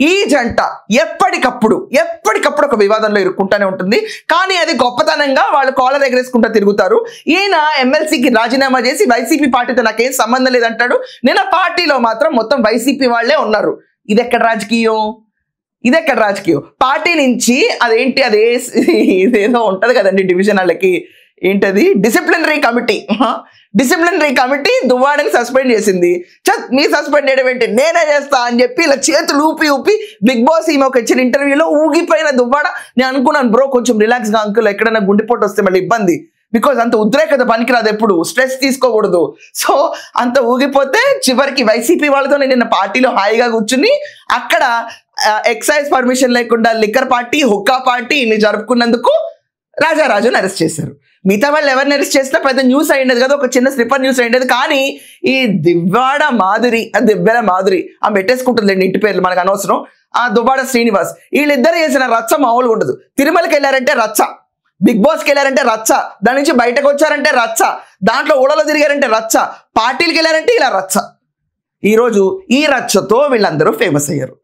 ఈ జంట ఎప్పటికప్పుడు ఒక వివాదంలో ఇరుక్కుంటూనే ఉంటుంది. కానీ అది గొప్పతనంగా వాళ్ళు కాలర్ ఎగరేసుకుంటూ తిరుగుతారు. ఈయన ఎమ్మెల్సీకి రాజీనామా చేసి వైసీపీ పార్టీతో నాకేం సంబంధం లేదంటాడు. నేను ఆ పార్టీలో మాత్రం మొత్తం వైసీపీ వాళ్ళే ఉన్నారు. ఇది ఎక్కడ రాజకీయం? పార్టీ నుంచి అదేంటి ఇదేదో ఉంటది కదండి డివిజన్ వాళ్ళకి, ఏంటది డిసిప్లినరీ కమిటీ దువ్వాడని సస్పెండ్ చేసింది. మీ సస్పెండ్ చేయడం ఏంటి, నేనే చేస్తా అని చెప్పి ఇలా చేతులు ఊపి బిగ్ బాస్ ఈమెకు ఇచ్చిన ఇంటర్వ్యూలో ఊగిపోయిన దువ్వాడ. నేను అనుకున్నాను బ్రో కొంచెం రిలాక్స్ గా అంకుల్, ఎక్కడైనా గుండెపోటు వస్తే మళ్ళీ ఇబ్బంది, బికాజ్ అంత ఉద్రేకత పనికిరాదు, ఎప్పుడు స్ట్రెస్ తీసుకోకూడదు. సో అంత ఊగిపోతే చివరికి వైసీపీ వాళ్ళతో నిన్న పార్టీలో హాయిగా కూర్చుని అక్కడ ఎక్సైజ్ పర్మిషన్ లేకుండా లిక్కర్ పార్టీ, హుక్కా పార్టీ ఇన్ని జరుపుకున్నందుకు రాజారాజుని అరెస్ట్ చేశారు. మిగతా వాళ్ళు ఎవరిని అరెస్ట్ చేసినా పెద్ద న్యూస్ అయ్యిండేది కదా, ఒక చిన్న స్లిప్పర్ న్యూస్ అయ్యిండేది. కానీ ఈ దివ్వాడ మాధురి, దివ్వెల మాధురి ఆమె పెట్టేసుకుంటుందండి ఇంటి పేర్లు, మనకు అనవసరం. ఆ దువ్వాడ శ్రీనివాస్, వీళ్ళిద్దరు చేసిన రచ్చ మామూలుగా ఉండదు. తిరుమలకి వెళ్ళారంటే రచ్చ, బిగ్ బాస్కి వెళ్ళారంటే రచ్చ, దాని నుంచి బయటకు వచ్చారంటే రచ్చ, దాంట్లో ఊళ్ళలో తిరిగారంటే రచ్చ, పార్టీలకు వెళ్ళారంటే ఇలా రచ్చ. ఈరోజు ఈ రచ్చతో వీళ్ళందరూ ఫేమస్ అయ్యారు.